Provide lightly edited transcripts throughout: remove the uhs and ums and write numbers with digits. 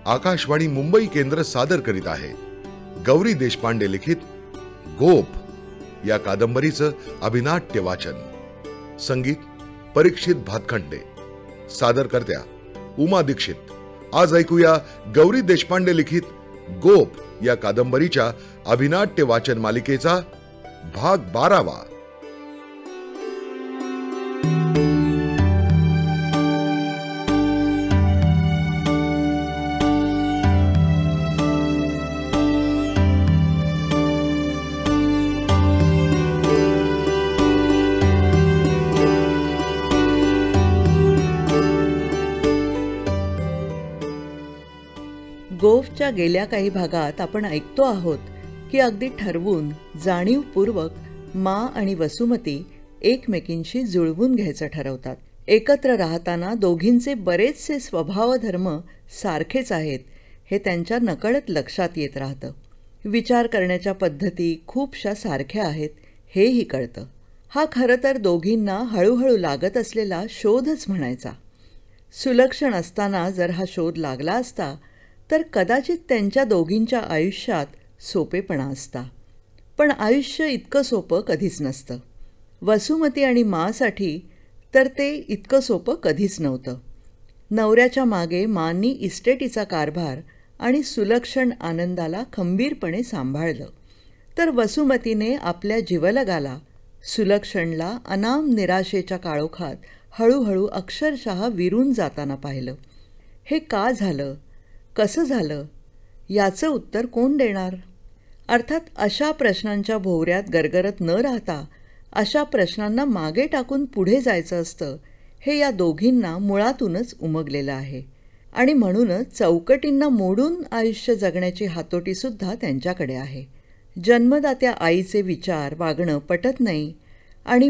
आकाशवाणी मुंबई केंद्र सादर करीत आहे गौरी देशपांडे लिखित गोप या कादंबरीचं अभिनाट्य वाचन. संगीत परीक्षित भातखंडे. सादरकर्त्या उमा दीक्षित. आज ऐकूया गौरी देशपांडे लिखित गोप या कादंबरीच्या अभिनाट्य वाचन मालिकेचा भाग 12वा. गोफच्या गेल्या काही भागात आपण ऐकतो आहोत की अगदी ठरवून जाणीवपूर्वक मा आणि वसुमती एकमेकींशी जुळवून घ्यायचं ठरवतात. एकत्र राहताना दोघींचे बरेचसे स्वभावधर्म सारखेच आहेत हे त्यांच्या नकळत लक्षात येत राहतं. विचार करण्याच्या पद्धती खूपशा सारख्या आहेत हेही कळतं. हा खरं तर दोघींना हळूहळू लागत असलेला शोधच म्हणायचा. सुलक्षण असताना जर हा शोध लागला असता तर कदाचित त्यांच्या दोघींच्या आयुष्यात सोपेपणा असता. पण आयुष्य इतकं सोपं कधीच नसतं. वसुमती आणि मासाठी तर ते इतकं सोपं कधीच नव्हतं. नवऱ्याच्या मागे मांनी इस्टेटीचा कारभार आणि सुलक्षण आनंदाला खंबीरपणे सांभाळलं, तर वसुमतीने आपल्या जीवलगाला सुलक्षणला अनाम निराशेच्या काळोखात हळूहळू अक्षरशः विरून जाताना पाहिलं. हे का झालं, कसं झालं याचं उत्तर कोण देणार? अर्थात अशा प्रश्नांच्या भोवऱ्यात गरगरत न राहता अशा प्रश्नांना मागे टाकून पुढे जायचं असतं हे या दोघींना मुळातूनच उमगलेलं आहे. आणि म्हणूनच चौकटींना मोडून आयुष्य जगण्याची हातोटीसुद्धा त्यांच्याकडे आहे. जन्मदात्या आईचे विचार वागणं पटत नाही आणि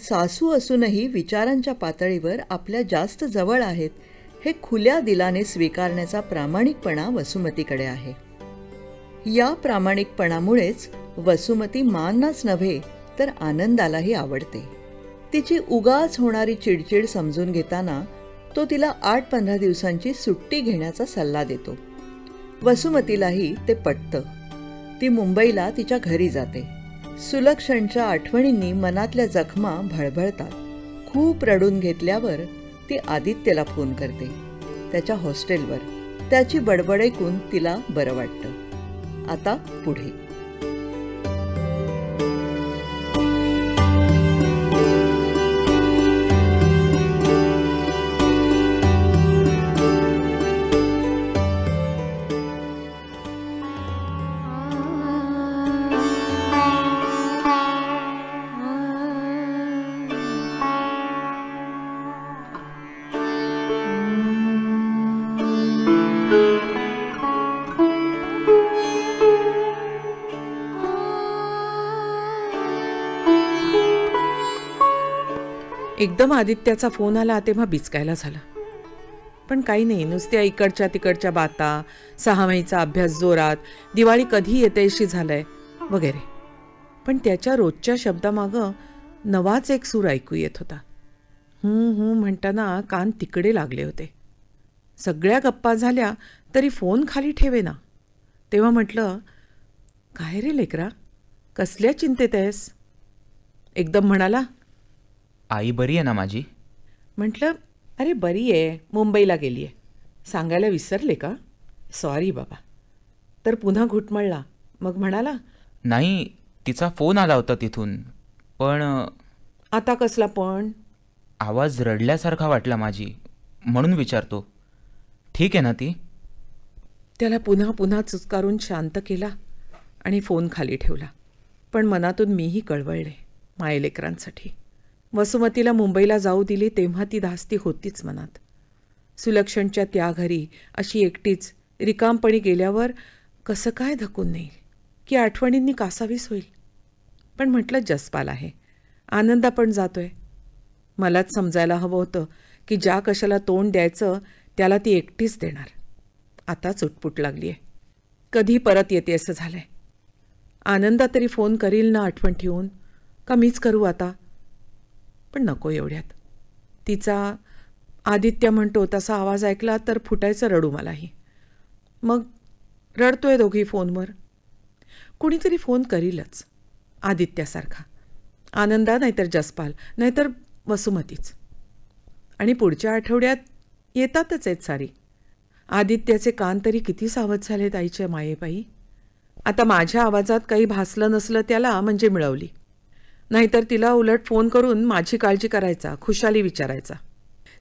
सासू असूनही विचारांच्या पातळीवर आपल्या जास्त जवळ आहेत हे खुल्या दिलाने स्वीकारण्याचा प्रामाणिकपणा वसुमतीकडे आहे. या प्रामाणिकपणामुळेच वसुमती मांनाच नव्हे तर आनंदालाही आवडते. तिची उगाच होणारी चिडचिड समजून घेताना तो तिला 8-15 दिवसांची सुट्टी घेण्याचा सल्ला देतो. वसुमतीलाही ते पटतं. ती मुंबईला तिच्या घरी जाते. सुलक्षणच्या आठवणींनी मनातल्या जखमा भळभळतात. खूप रडून घेतल्यावर ती आदित्यला फोन करते त्याच्या हॉस्टेलवर. त्याची बडबड ऐकून तिला बरं वाटतं. आता पुढे. एकदम आदित्याचा फोन आला तेव्हा बिचकायला झालं. पण काही नाही, नुसत्या इकडच्या तिकडच्या बाता, 6 महिचा अभ्यास जोरात, दिवाळी कधी येतेशी झालंय वगैरे. पण त्याच्या रोजच्या शब्दामागं नवाच एक सूर ऐकू येत होता. म्हणताना कान तिकडे लागले होते. सगळ्या गप्पा झाल्या तरी फोन खाली ठेवेना. तेव्हा म्हटलं, काय रे लेकरा, कसल्या चिंतेत आहेस? एकदम म्हणाला, आई बरी आहे ना माझी? म्हटलं, अरे बरी आहे, मुंबईला गेली आहे. सांगायला विसरले का? सॉरी बाबा. तर पुन्हा घुटमळला. मग म्हणाला, नाही, तिचा फोन आला होता तिथून. पण आता कसला पण? आवाज रडल्यासारखा वाटला माझी, म्हणून विचारतो. ठीक आहे ना ती? त्याला पुन्हा पुन्हा चुचकारून शांत केला आणि फोन खाली ठेवला. पण मनातून मीही कळवळले मायलेकरांसाठी. वसुमतीला मुंबईला जाऊ दिली तेव्हा ती धास्ती होतीच मनात. सुलक्षणच्या त्या घरी अशी एकटीच रिकामपणी गेल्यावर कसं काय धकून नेईल की आठवणींनी कासावीस होईल. पण म्हटलं, जसपाल आहे, आनंदा पण जातोय. मलाच समजायला हवं होतं की ज्या कशाला तोंड द्यायचं त्याला ती एकटीच देणार. आता चुटपुट लागली आहे. कधी परत येते असं झालंय. आनंदा तरी फोन करील ना आठवण ठेवून, का मीच करू आता? पण नको एवढ्यात. तिचा आदित्य म्हणतो तसा आवाज ऐकला तर फुटायचं रडू मलाही. मग रडतोय दोघी फोनवर. कुणीतरी फोन करीलच, आदित्यासारखा. आनंदा नाहीतर जसपाल नाहीतर वसुमतीच. आणि पुढच्या आठवड्यात येतातच आहेत सारी. आदित्याचे कान तरी किती सावध झालेत आईच्या मायेबाई. आता माझ्या आवाजात काही भासलं नसलं त्याला म्हणजे मिळवली. नाहीतर तिला उलट फोन करून माझी काळजी करायचा, खुशाली विचारायचा.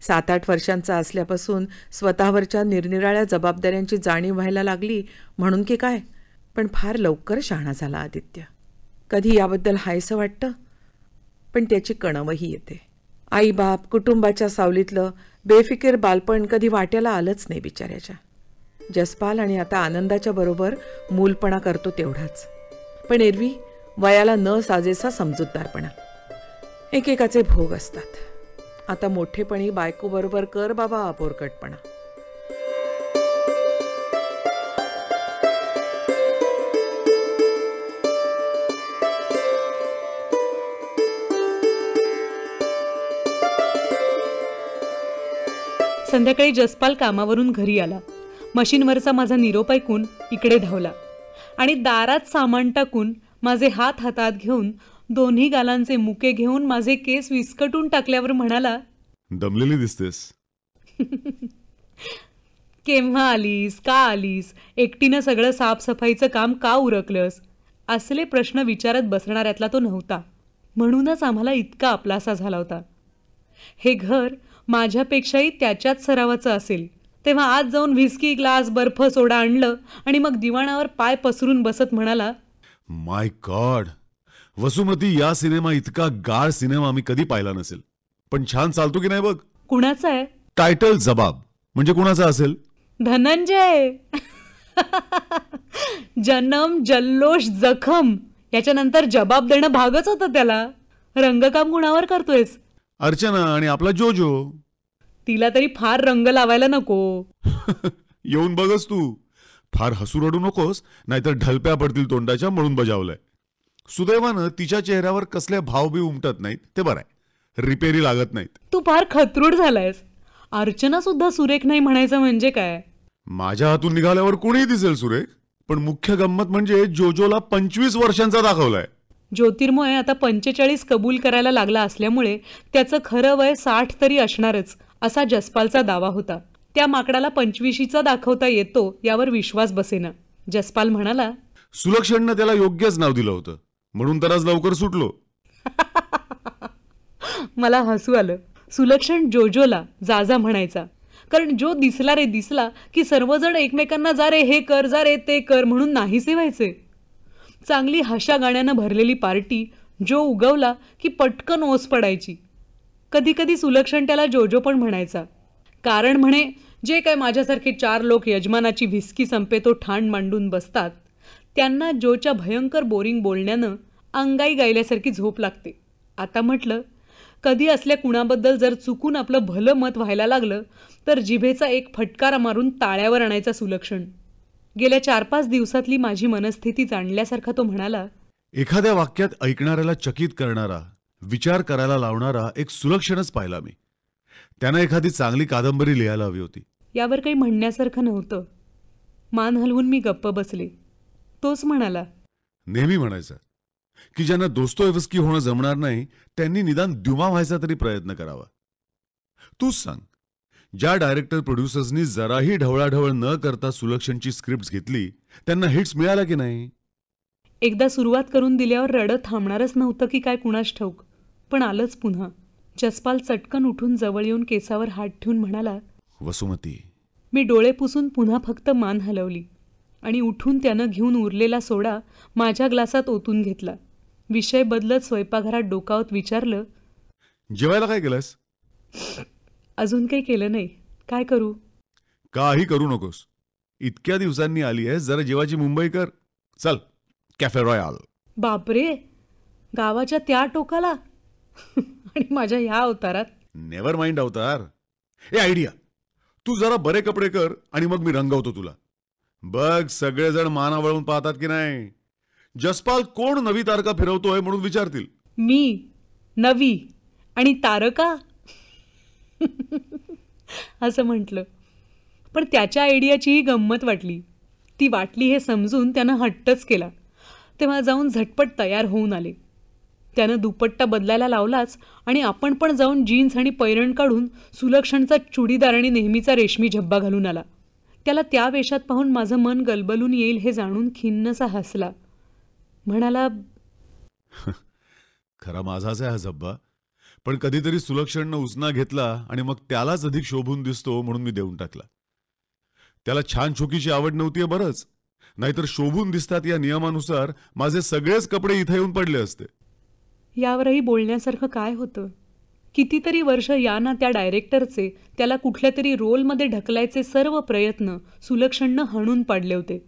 7-8 वर्षांचा असल्यापासून स्वतःवरच्या निरनिराळ्या जबाबदाऱ्यांची जाणीव व्हायला लागली म्हणून की काय, पण फार लवकर शहाणा झाला आदित्य. कधी याबद्दल हायसं वाटतं, पण त्याची कणवही येते. आईबाप, कुटुंबाच्या सावलीतलं बेफिकीर बालपण कधी वाट्याला आलंच नाही बिचाऱ्याच्या. जसपाल आणि आता आनंदाच्या बरोबर मूलपणा करतो तेवढाच, पण एरवी वयाला न साजेसा समजूतदारपणा. एकेकाचे भोग असतात. आता मोठेपणी बायकोबरोबर कर बाबा आपोरकटपणा. संध्याकाळी जसपाल कामावरून घरी आला. मशीनवरचा माझा निरोप ऐकून इकडे धावला आणि दारात सामान टाकून माझे हात हातात घेऊन दोन्ही गालांचे मुके घेऊन माझे केस विस्कटून टाकल्यावर म्हणाला, दमलेली दिसतेस. केव्हा आलीस, का आलीस, एकटीनं सगळं साफसफाईचं काम का उरकलंस, असले प्रश्न विचारत बसणाऱ्यातला तो नव्हता. म्हणूनच आम्हाला इतका आपलासा झाला होता. हे घर माझ्यापेक्षाही त्याच्याच सरावाचं असेल तेव्हा आज जाऊन व्हिस्की, ग्लास, बर्फ, सोडा आणलं आणि मग दिवाणावर पाय पसरून बसत म्हणाला, माय गॉड, वसुमती, या सिनेमा इतका गाढ सिनेमा मी कधी पाहिला नसेल. पण छान चालतो की नाही बघ. कुणाचा आहे? टायटल जबाब म्हणजे कुणाचा असेल? धनंजय. जन्म, जल्लोष, जखम याच्यानंतर जबाब देणं भागच होतं त्याला. रंगकाम कुणावर करतोयस? अर्चना आणि आपला जोजो. तिला तरी फार रंग लावायला नको. येऊन बघस तू. फार हसू रडू नकोस, नाहीतर ढलप्या पडतील तोंडाच्या म्हणून बजावलंय. सुदैवानं तिच्या चेहऱ्यावर कसले भावबी उमटत नाहीत, ते बरं आहे. रिपेरी लागत नाहीत. तू फार खतरूड झालायस. अर्चना सुद्धा सुरेख नाही म्हणायचं म्हणजे काय? माझ्या हातून निघाल्यावर कोणीही दिसेल सुरेख, पण मुख्य गंमत म्हणजे जोजोला 25 वर्षांचा दाखवलाय. ज्योतिर्मय आता 45 कबूल करायला लागला असल्यामुळे त्याचं खरं वय 60 तरी असणारच असा जसपालचा दावा होता. त्या माकडाला 25चा दाखवता येतो यावर विश्वास बसेना. जसपाल म्हणाला, सुलक्षणनं त्याला योग्यच नाव दिलं होतं म्हणून तर आज लवकर सुटलो. मला हसू आलं. सुलक्षण जोजोला जाजा म्हणायचा, कारण जो दिसला रे दिसला की सर्वजण एकमेकांना जा रे हे कर, जा रे ते कर म्हणून नाहीसे व्हायचे. चांगली हशा गाण्यानं भरलेली पार्टी जो उगवला की पटकन ओस पडायची. कधी कधी सुलक्षण त्याला जोजो पण म्हणायचा. कारण म्हणे, जे काय माझ्यासारखे 4 लोक यजमानाची व्हिस्की संपेतो ठाण मांडून बसतात त्यांना जोच्या भयंकर बोरिंग बोलण्यानं अंगाई गायल्यासारखी झोप लागते. आता म्हटलं, कधी असल्या कुणाबद्दल जर चुकून आपलं भलं मत व्हायला लागलं तर जिभेचा एक फटकारा मारून ताळ्यावर आणायचा सुलक्षण. गेल्या 4-5 दिवसातली माझी मनस्थिती जाणल्यासारखा तो म्हणाला, एखाद्या वाक्यात ऐकणाऱ्याला चकित करणारा, विचार करायला लावणारा एक सुलक्षणच पाहिला मी. त्यानं एखादी चांगली कादंबरी लिहायला हवी होती. यावर काही म्हणण्यासारखं नव्हतं. मान हलवून मी गप्प बसले. तोच म्हणाला, नेहमी म्हणायचं की ज्यांना दोस्तोयेव्स्की होणं जमणार नाही त्यांनी निदान द्युमा व्हायचा तरी प्रयत्न करावा. तूच सांग, ज्या डायरेक्टर प्रोड्युसर्सनी जराही ढवळाढवळ न करता सुलक्षणची स्क्रिप्ट घेतली त्यांना हिट्स मिळाला की नाही? एकदा सुरुवात करून दिल्यावर रडत थांबणारच नव्हतं की काय कुणास ठाऊक, पण आलंच पुन्हा. जसपाल चटकन उठून जवळ येऊन केसावर हात ठेवून म्हणाला, वसुमती. मी डोळे पुसून पुन्हा फक्त मान हलवली आणि उठून त्यानं घेऊन उरलेला सोडा माझ्या ग्लासात ओतून घेतला. विषय बदलत स्वयंपाकघरात डोकावत विचारलं, जेवायला काय केलंस? अजून काही केलं नाही. काय करू? काही करू नकोस. इतक्या दिवसांनी आली आहेस, जरा जेवाची मुंबई कर. चल, कॅफे रॉयल. बापरे, गावाच्या त्या टोकाला आणि माझ्या ह्या अवतारात. नेव्हर माइंड अवतार. ए आयडिया, तू जरा बरे कपडे कर आणि मग मी रंगवतो तुला. बघ, सगळेजण माना वळून पाहतात की नाही. जसपाल कोण नवी तारका फिरवतोय म्हणून विचारतील. मी नवी आणि तारका असं म्हटलं. पण त्याच्या आयडियाचीही गंमत वाटली. ती वाटली हे समजून त्यानं हट्टच केला. तेव्हा जाऊन झटपट तयार होऊन आले. त्यानं दुपट्टा बदलायला लावलाच आणि आपण पण जाऊन जीन्स आणि पैरण काढून सुलक्षणचा चुडीदार आणि नेहमीचा रेशमी झब्बा घालून आला. त्याला त्या वेशात पाहून माझं मन गलबलून येईल हे जाणून खिन्नसा हसला. म्हणाला, खरा माझाच आहे हा झब्बा, पण कधीतरी सुलक्षणनं उसना घेतला आणि मग त्यालाच अधिक शोभून दिसतो म्हणून मी देऊन टाकला. त्याला छान चोकीची आवड नव्हती बरंच, नाहीतर शोभून दिसतात या नियमानुसार माझे सगळेच कपडे इथे येऊन पडले असते. यावरही बोलण्यासारखं काय होतं. कितीतरी वर्ष या ना त्या डायरेक्टरचे त्याला कुठल्या तरी रोलमध्ये ढकलायचे सर्व प्रयत्न सुलक्षणनं हाणून पाडले होते.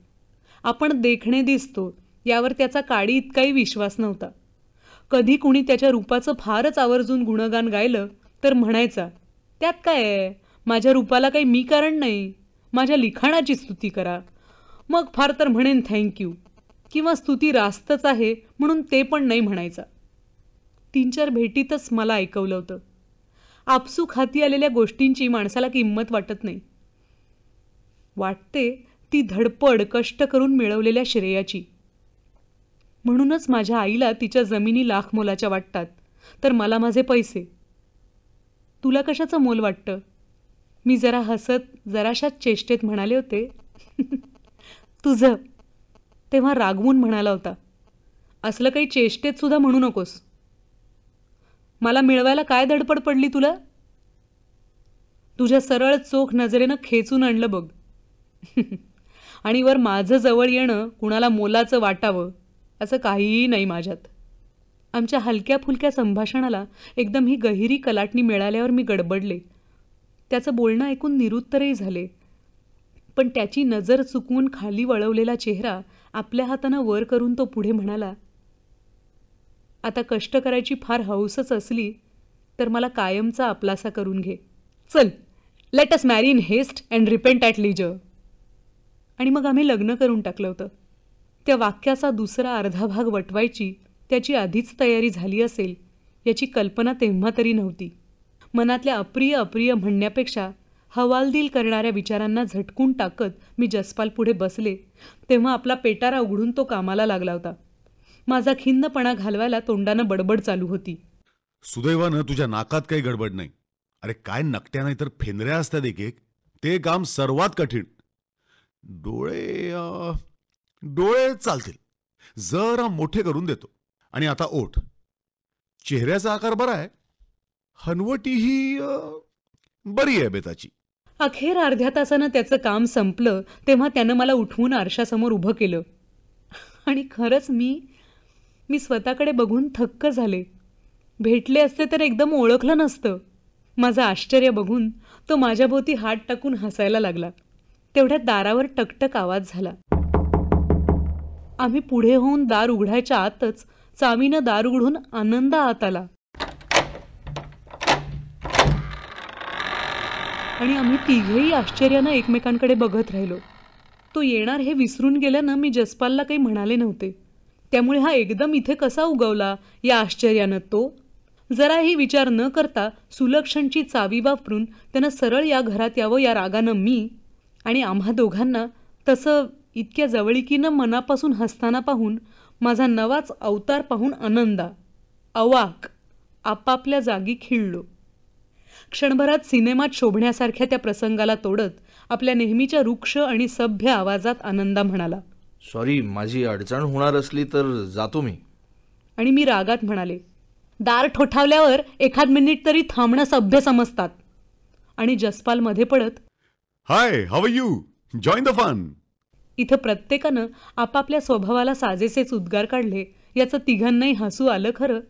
आपण देखणे दिसतो यावर त्याचा काडी इतकाही विश्वास नव्हता. कधी कुणी त्याच्या रूपाचं फारच आवर्जून गुणगान गायलं तर म्हणायचा, त्यात काय आहे, माझ्या रूपाला काही मी कारण नाही, माझ्या लिखाणाची स्तुती करा. मग फार तर म्हणेन थँक्यू, किंवा स्तुती रास्तच आहे म्हणून ते पण नाही म्हणायचा. 3-4 भेटीतच मला ऐकवलं होतं. आपसूक हाती आलेल्या गोष्टींची माणसाला किंमत वाटत नाही. वाटते ती धडपड कष्ट करून मिळवलेल्या श्रेयाची. म्हणूनच माझ्या आईला तिच्या जमिनी लाख मोलाच्या वाटतात, तर मला माझे पैसे. तुला कशाचं मोल वाटतं? मी जरा हसत जराशाच चेष्टेत म्हणाले होते. तुझं. तेव्हा रागवून म्हणाला होता, असलं काही चेष्टेत सुद्धा म्हणू नकोस. मला मिळवायला काय धडपड पडली तुला? तुझ्या सरळ चोख नजरेनं खेचून आणलं बघ. आणि वर माझं जवळ येणं कुणाला मोलाचं वाटावं असं काहीही नाही माझ्यात. आमच्या हलक्या फुलक्या संभाषणाला एकदम ही गहिरी कलाटणी मिळाल्यावर मी गडबडले. त्याचं बोलणं ऐकून निरुत्तरही झाले, पण त्याची नजर चुकवून खाली वळवलेला चेहरा आपल्या हातानं वर करून तो पुढे म्हणाला, आता कष्ट करायची फार हौसच असली तर मला कायमचा आपलासा करून घे. चल, let us marry in haste and repent at leisure. आणि मग आम्ही लग्न करून टाकलं होतं. त्या वाक्याचा दुसरा अर्धा भाग वटवायची त्याची आधीच तयारी झाली असेल याची कल्पना तेव्हा तरी नव्हती. मनातल्या अप्रिय अप्रिय म्हणण्यापेक्षा हवालदिल करणाऱ्या विचारांना झटकून टाकत मी जसपाल पुढे बसले तेव्हा आपला पेटारा उघडून तो कामाला लागला होता. माझा खिन्नपणा घालवायला तोंडानं बडबड चालू होती. सुदैवानं तुझ्या नाकात काही गडबड नाही. अरे काय नकट्या नाही तर फेनऱ्या असतात एक एक. ते काम सर्वात कठीण. डोळे चालतील, जरा मोठे करून देतो. आणि आता ओठ. चेहऱ्याचा आकार बरा आहे, हनवटी ही बरी आहे बेताची. अखेर अर्ध्या तासानं त्याचं काम संपलं तेव्हा त्यानं मला उठवून आरशासमोर उभं केलं. आणि खरंच मी स्वतःकडे बघून थक्क झाले. भेटले असते तर एकदम ओळखलं नसतं. माझं आश्चर्य बघून तो माझ्याभोवती हात टाकून हसायला लागला. तेवढ्यात दारावर टकटक आवाज झाला. आम्ही पुढे होऊन दार उघडायच्या आतच चावीनं दार उघडून आनंद आत आला. आणि आम्ही तिघेही आश्चर्यानं एकमेकांकडे बघत राहिलो. तो येणार हे विसरून गेल्यानं मी जसपालला काही म्हणाले नव्हते. त्यामुळे हा एकदम इथे कसा उगवला या आश्चर्यानं तो जराही विचार न करता सुलक्षणची चावी वापरून त्यानं सरळ या घरात यावं या रागानं मी आणि आम्हा दोघांना तसं इतक्या जवळीकीनं मनापासून हसताना पाहून माझा नवाच अवतार पाहून आनंदा अवाक आपापल्या जागी खिळलो. क्षणभरात सिनेमात शोभण्यासारख्या त्या प्रसंगाला तोडत आपल्या नेहमीच्या रुक्ष आणि सभ्य आवाजात आनंदा म्हणाला, सॉरी, माझी अडचण होणार असली तर जातो मी. आणि मी रागात म्हणाले, दार ठोठावल्यावर एखाद मिनिट तरी थांबणं सभ्य समजतात. आणि जसपाल मध्ये पडत, hi, how are you, join the fun. इथं प्रत्येकानं आपापल्या स्वभावाला साजेसेच उद्गार काढले. याचं तिघांनाही हसू आलं खरं,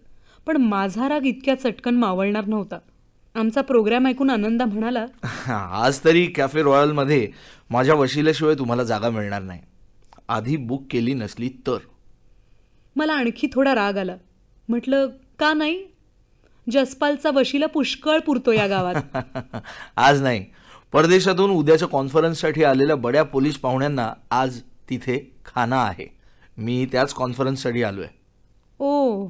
पण माझा राग इतक्या चटकन मावळणार नव्हता. आमचा प्रोग्राम ऐकून आनंदा म्हणाला, आज तरी कॅफे रॉयलमध्ये माझ्या वशिल्याशिवाय तुम्हाला जागा मिळणार नाही. आधी बुक केली नसली तर. मला आणखी थोडा राग आला. म्हटलं, का नाही? जसपालचा वशिला पुष्कळ पुरतो या गावात. आज नाही, परदेशातून उद्याच्या कॉन्फरन्ससाठी आलेल्या बड्या पोलीस पाहुण्यांना आज तिथे खाना आहे. मी त्याच कॉन्फरन्ससाठी आलोय. ओ,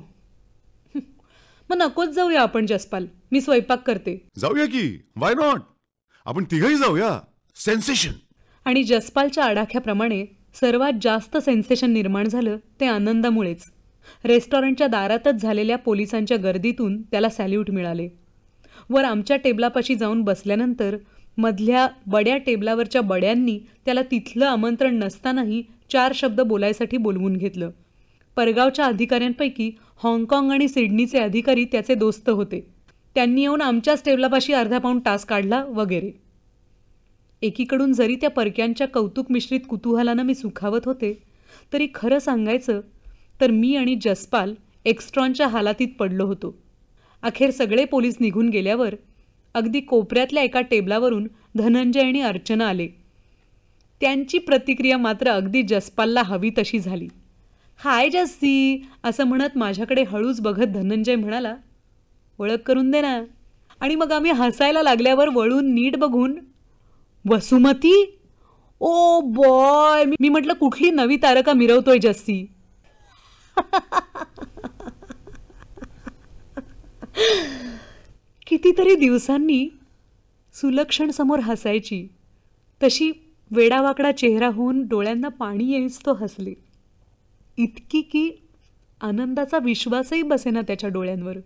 मग नकोच जाऊया आपण जसपाल. मी स्वयंपाक करते. जाऊया की, वाय नॉट. आपण तिघही जाऊया. सेन्सेशन. आणि जसपालच्या आडाख्याप्रमाणे सर्वात जास्त सेन्सेशन निर्माण झालं ते आनंदामुळेच. रेस्टॉरंटच्या दारातच झालेल्या पोलिसांच्या गर्दीतून त्याला सॅल्यूट मिळाले. वर आमच्या टेबलापाशी जाऊन बसल्यानंतर मधल्या बड्या टेबलावरच्या बड्यांनी त्याला तिथलं आमंत्रण नसतानाही 4 शब्द बोलायसाठी बोलवून घेतलं. परगावच्या अधिकाऱ्यांपैकी हाँगकाँग आणि सिडनीचे अधिकारी त्याचे दोस्त होते. त्यांनी येऊन आमच्याच टेबलापाशी अर्धा पाऊण तास काढला वगैरे. एकीकडून जरी त्या परक्यांच्या कौतुक मिश्रित कुतूहलानं मी सुखावत होते, तरी खरं सांगायचं तर मी आणि जसपाल एक्स्ट्रॉनच्या हालातीत पडलो होतो. अखेर सगळे पोलीस निघून गेल्यावर अगदी कोपऱ्यातल्या एका टेबलावरून धनंजय आणि अर्चना आले. त्यांची प्रतिक्रिया मात्र अगदी जसपालला हवी तशी झाली. हाय जस्सी असं म्हणत माझ्याकडे हळूच बघत धनंजय म्हणाला, ओळख करून दे ना. आणि मग आम्ही हसायला लागल्यावर वळून नीट बघून, वसुमती, ओ बॉय. मी म्हटलं कुठली नवी तारका मिरवतोय जस्सी. कितीतरी दिवसांनी सुलक्षण समोर हसायची तशी वेडावाकडा चेहरा होऊन डोळ्यांना पाणी येईस तो हसले. इतकी की आनंदाचा विश्वासही बसेना त्याच्या डोळ्यांवर.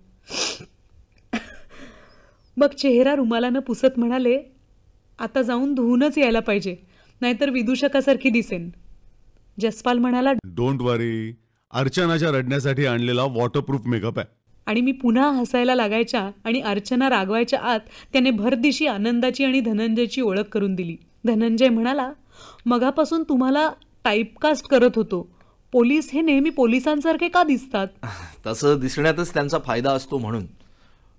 मग चेहरा रुमालानं पुसत म्हणाले, आता जाऊन धुवूनच यायला पाहिजे, नाहीतर विदूषकासारखी दिसेन. जसपाल म्हणाला, डोंट वरी, अर्चनाच्या रडण्यासाठी आणलेला वॉटरप्रूफ मेकअप आहे. आणि मी पुन्हा हसायला लागायच्या आणि अर्चना रागवायच्या आत त्याने भरदिशी आनंदाची आणि धनंजयची ओळख करून दिली. धनंजय म्हणाला, मगापासून तुम्हाला टाईपकास्ट करत होतो. पोलीस हे नेहमी पोलिसांसारखे का दिसतात? तसं दिसण्यातच त्यांचा फायदा असतो म्हणून.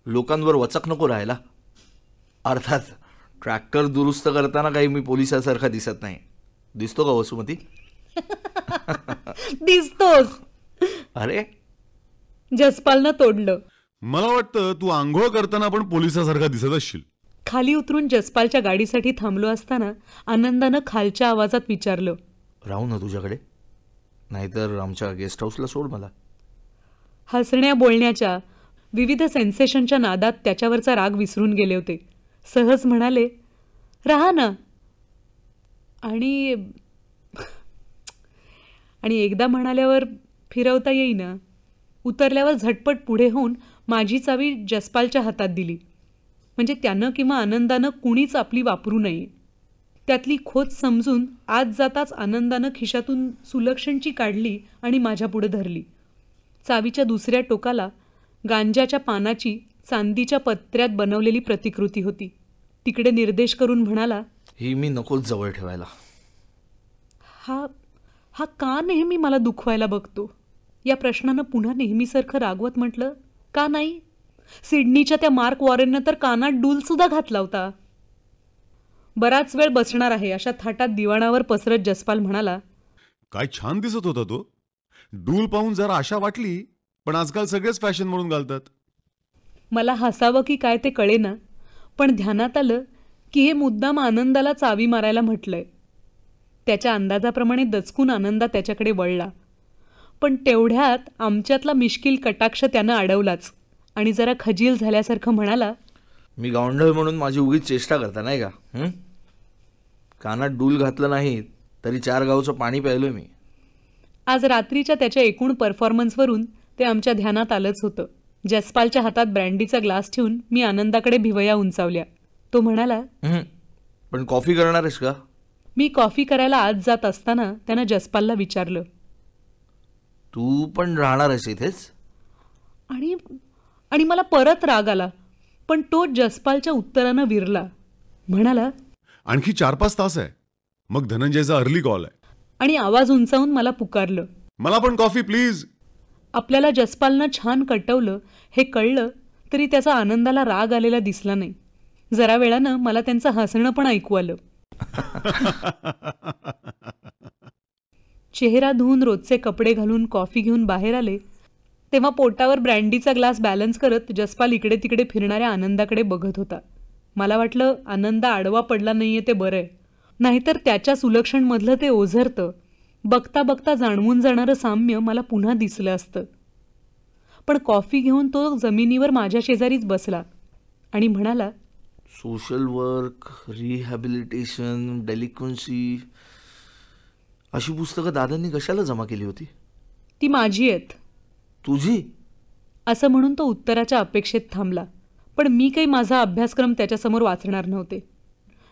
लोकांवर वचक नको राहायला. अर्थात ट्रॅक्टर दुरुस्त करताना काही मी पोलिसासारखा दिसत नाही. दिसतो का वसुमती? दिसतोस. अरे, जसपालनं तोडलं. मला वाटतं तू आंघोळ करताना पण पोलिसासारखा दिसत असशील. खाली उतरून जसपालच्या गाडीसाठी थांबलो असताना आनंदानं खालच्या आवाजात विचारलं, राहू ना तुझ्याकडे? नाहीतर आमच्या गेस्ट हाऊसला सोड मला. हसण्या बोलण्याच्या विविध सेन्सेशनच्या नादात त्याच्यावरचा राग विसरून गेले होते. सहज म्हणाले, राहा ना. आणि एकदा म्हणाल्यावर फिरवता येईना. उतरल्यावर झटपट पुढे होऊन माझी चावी जसपालच्या हातात दिली. म्हणजे त्यानं किंवा आनंदानं कुणीच आपली वापरू नये. त्यातली खोच समजून आत जाताच आनंदानं खिशातून सुलक्षणची काढली आणि माझ्या पुढे धरली. चावीच्या दुसऱ्या टोकाला गांजाच्या पानाची चांदीच्या पत्र्यात बनवलेली प्रतिकृती होती. तिकडे निर्देश करून म्हणाला, ही मी नकोच जवळ ठेवायला. हा का नेहमी मला दुखवायला बघतो? या प्रश्नानं पुन्हा नेहमीसारखं रागवत म्हटलं, का नाही? सिडनीच्या त्या मार्क वॉरेननं तर कानात डूल सुद्धा घातला होता. बराच वेळ बसणार आहे अशा थाटात दिवाणावर पसरत जसपाल म्हणाला, काय छान दिसत होता तो. डूल पाहून जरा आशा वाटली, पण आजकाल सगळेच फॅशन म्हणून घालतात. मला हसावं की काय ते कळेना, पण ध्यानात आलं की हे मुद्दाम आनंदाला चावी मारायला म्हटलंय. त्याच्या अंदाजाप्रमाणे दचकून आनंदा त्याच्याकडे वळला. पण तेवढ्यात आमच्यातला मिश्किल कटाक्ष त्यानं अडवलाच आणि जरा खजील झाल्यासारखं म्हणाला, मी गावंढळ म्हणून माझी उगीच चेष्टा करता नाही का? कानात डूल घातलं नाही तरी 4 गावचं पाणी प्यायलोय मी. आज रात्रीच्या त्याच्या एकूण परफॉर्मन्सवरून ते आमच्या ध्यानात आलंच होतं. जसपालच्या हातात ब्रँडीचा ग्लास ठेवून मी आनंदाकडे भिवया उंचावल्या. तो म्हणाला, पण कॉफी करणार आहेस का? मी कॉफी करायला आज जात असताना त्यानं जसपालला विचारलं, तू पण राहणार आहेस इथेच? आणि मला परत राग आला, पण तो जसपालच्या उत्तरानं विरला. म्हणाला, आणखी 4-5 तास आहे, मग धनंजयचा अर्ली कॉल आहे. आणि आवाज उंचावून मला पुकारलं, मला पण कॉफी प्लीज. आपल्याला जसपालनं छान कटवलं हे कळलं तरी त्याचा आनंदाला राग आलेला दिसला नाही. जरा वेळानं मला त्यांचं हसणं पण ऐकू आलं. चेहरा धुवून रोजचे कपडे घालून कॉफी घेऊन बाहेर आले तेव्हा पोटावर ब्रँडीचा ग्लास बॅलन्स करत जसपाल इकडे तिकडे फिरणाऱ्या आनंदाकडे बघत होता. मला वाटलं आनंद आडवा पडला नाहीये ते बरंय, नाहीतर त्याच्या सुलक्षणमधलं ते ओझरतं बघता बघता जाणवून जाणारं साम्य मला पुन्हा दिसलं असतं. पण कॉफी घेऊन तो जमिनीवर माझ्या शेजारीच बसला आणि म्हणाला, सोशल वर्क, रिहॅबिलिटेशन, डेलिक्वन्सी. अशी पुस्तकं दादांनी कशाला जमा केली होती? ती माझी आहेत. तुझी? असं म्हणून तो उत्तराच्या अपेक्षेत थांबला, पण मी काही माझा अभ्यासक्रम त्याच्यासमोर वाचणार नव्हते.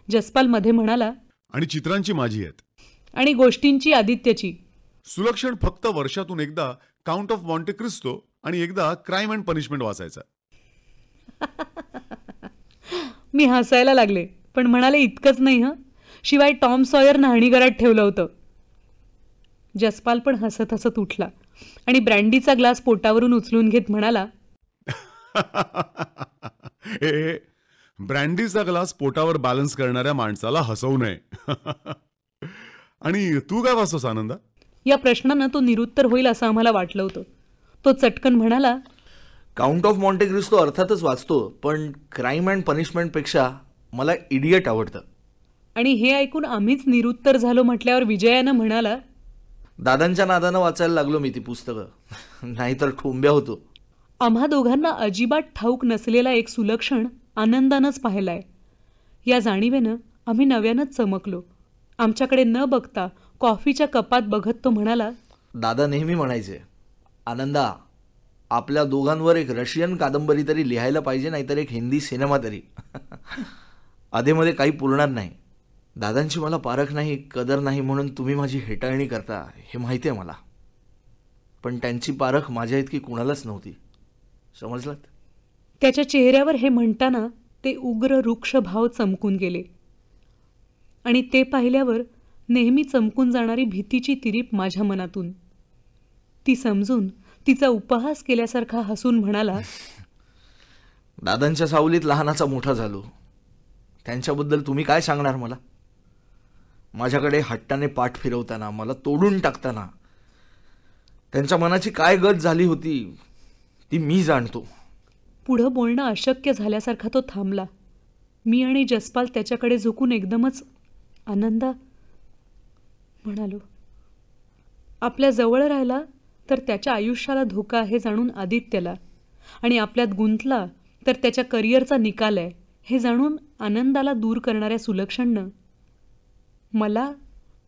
जसपाल मध्ये म्हणाला, आणि चित्रांची माझी आहेत. आणि गोष्टींची आदित्यची. सुलक्षण फक्त वर्षातून एकदा काउंट ऑफ मॉन्टे क्रिस्टो आणि एकदा क्राईम अँड पनिशमेंट वाचायचा. मी हसायला लागले, पण म्हणाले इतकंच नाही हं, शिवाय टॉम सॉयर न्हाणीघरात ठेवलं होतं. जसपाल पण हसत हसत उठला आणि ब्रँडीचा ग्लास पोटावरून उचलून घेत म्हणाला, हे ब्रँडीचा ग्लास पोटावर बॅलन्स करणाऱ्या माणसाला हसवू नये. आणि तू काय वाचतोस आनंदा? या प्रश्नानं तो निरुत्तर होईल असं आम्हाला वाटलं होतं. तो चटकन म्हणाला, काउंट ऑफ मॉन्टे क्रिस्टो अर्थातच वाचतो, पण क्राईम अँड पनिशमेंटपेक्षा मला इडियट आवडतं. आणि हे ऐकून आम्हीच निरुत्तर झालो म्हटल्यावर विजयानं म्हणाला, दादांच्या नादानं वाचायला लागलो मी ती पुस्तकं, नाहीतर ठोंब्या होतो. आम्हा दोघांना अजिबात ठाऊक नसलेला एक सुलक्षण आनंदानंच पाहिलाय. या जाणीवेनं आम्ही नव्यानंच चमकलो. आमच्याकडे न बघता कॉफीच्या कपात बघत तो म्हणाला, दादा नेहमी म्हणायचे, आनंदा, आपल्या दोघांवर एक रशियन कादंबरी तरी लिहायला पाहिजे, नाहीतर एक हिंदी सिनेमा तरी. आधीमध्ये काही पुरणार नाही. दादांची मला पारख नाही, कदर नाही म्हणून तुम्ही माझी हेटाळणी करता हे माहिती आहे मला, पण त्यांची पारख माझ्या इतकी कुणालाच नव्हती. समजलात? त्याच्या चेहऱ्यावर हे म्हणताना ते उग्र रुक्ष भाव चमकून गेले आणि ते पाहिल्यावर नेहमी चमकून जाणारी भीतीची तिरीप माझ्या मनातून. ती समजून तिचा उपहास केल्यासारखा हसून म्हणाला, दादांच्या सावलीत लहानाचा मोठा झालो. त्यांच्याबद्दल तुम्ही काय सांगणार मला? माझ्याकडे हट्टाने पाठ फिरवताना, मला तोडून टाकताना त्यांच्या मनाची काय गत झाली होती ती मी जाणतो. पुढं बोलणं अशक्य झाल्यासारखा तो थांबला. मी आणि जसपाल त्याच्याकडे झुकून एकदमच आनंदा म्हणालो. आपल्या जवळ राहिला तर त्याच्या आयुष्याला धोका आहे जाणून आदित्यला, आणि आपल्यात गुंतला तर त्याच्या करिअरचा निकाल आहे हे जाणून आनंदाला दूर करणाऱ्या सुलक्षणनं मला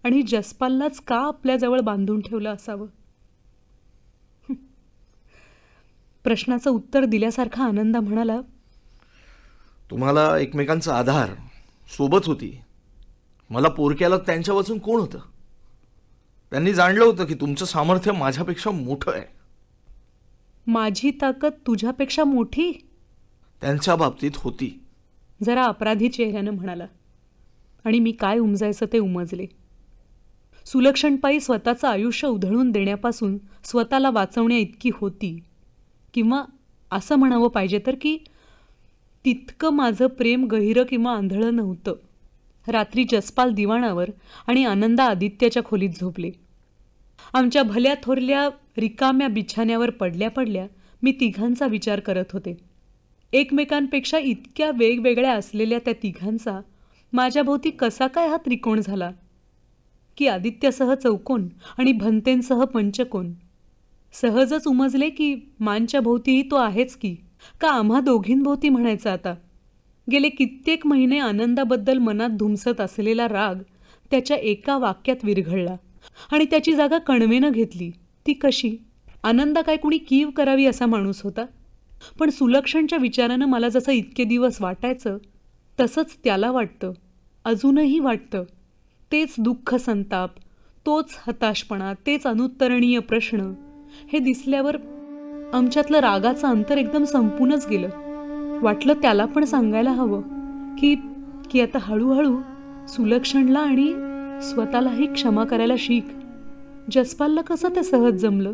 आणि जसपाललाच का आपल्याजवळ बांधून ठेवलं असावं? प्रश्नाचं उत्तर दिल्यासारखा आनंदा म्हणाला, तुम्हाला एकमेकांचा आधार सोबत होती. मला पोरक्याला त्यांच्या वाचून कोण होतं? त्यांनी जाणलं होतं की तुमचं सामर्थ्य माझ्यापेक्षा मोठं आहे. माझी ताकद तुझ्यापेक्षा मोठी? त्यांच्या बाबतीत होती. जरा अपराधी चेहऱ्यानं म्हणाला, आणि मी काय उमजायचं ते उमजले. सुलक्षणपायी स्वतःचं आयुष्य उधळून देण्यापासून स्वतःला वाचवण्या इतकी होती, किंवा असं म्हणावं पाहिजे तर की तितकं माझं प्रेम गहिरं किंवा आंधळं नव्हतं. रात्री जसपाल दिवाणावर आणि आनंदा आदित्याच्या खोलीत झोपले. आमच्या भल्या थोरल्या रिकाम्या बिछाण्यावर पडल्या पडल्या मी तिघांचा विचार करत होते. एकमेकांपेक्षा इतक्या वेगवेगळ्या असलेल्या त्या तिघांचा माझ्याभोवती कसा काय हा त्रिकोण झाला, की आदित्यासह चौकोन आणि भंतेंसह पंचकोन. सहजच उमजले की मानच्या भोवतीही तो आहेच की, का आम्हा दोघींभोवती म्हणायचं आता. गेले कित्येक महिने आनंदाबद्दल मनात धुमसत असलेला राग त्याच्या एका वाक्यात विरघळला आणि त्याची जागा कणवेनं घेतली. ती कशी? आनंदा काय कुणी कीव करावी असा माणूस होता? पण सुलक्षणच्या विचारानं मला जसं इतके दिवस वाटायचं तसंच त्याला वाटतं, अजूनही वाटतं. तेच दुःख संताप, तोच हताशपणा, तेच अनुत्तरणीय प्रश्न. हे दिसल्यावर आमच्यातलं रागाचं अंतर एकदम संपूनच गेलं. वाटलं त्याला पण सांगायला हवं की आता हळूहळू सुलक्षणला आणि स्वतःलाही क्षमा करायला शिक. जसपालला कसं ते सहज जमलं.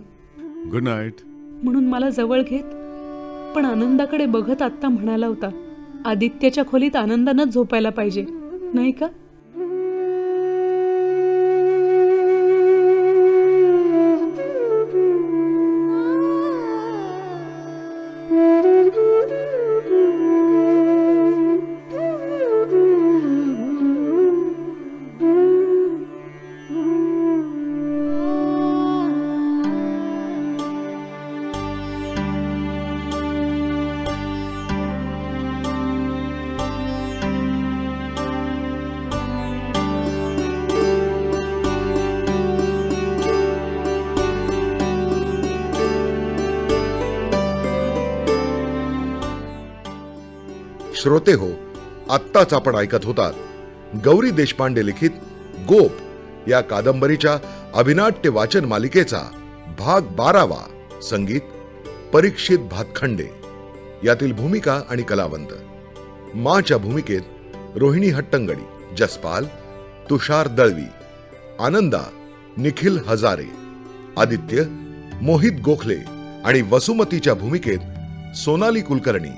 गुड नाईट म्हणून मला जवळ घेत पण आनंदाकडे बघत आत्ता म्हणाला होता, आदित्याच्या खोलीत आनंदानंच झोपायला पाहिजे, नाही का? श्रोते हो, आत्ताच आपण ऐकत होतात गौरी देशपांडे लिखित गोप या कादंबरीच्या अभिनाट्य वाचन मालिकेचा भाग 12वा. संगीत परीक्षित भातखंडे. यातील भूमिका आणि कलावंत: माच्या भूमिकेत रोहिणी हट्टंगडी, जसपाल तुषार दळवी, आनंदा निखिल हजारे, आदित्य मोहित गोखले आणि वसुमतीच्या भूमिकेत सोनाली कुलकर्णी.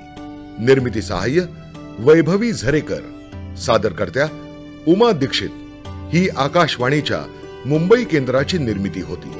निर्मिती सहाय्य वैभवी झरेकर. सादरकर्त्या उमा दीक्षित. ही आकाशवाणीच्या मुंबई केंद्राची निर्मिती होती.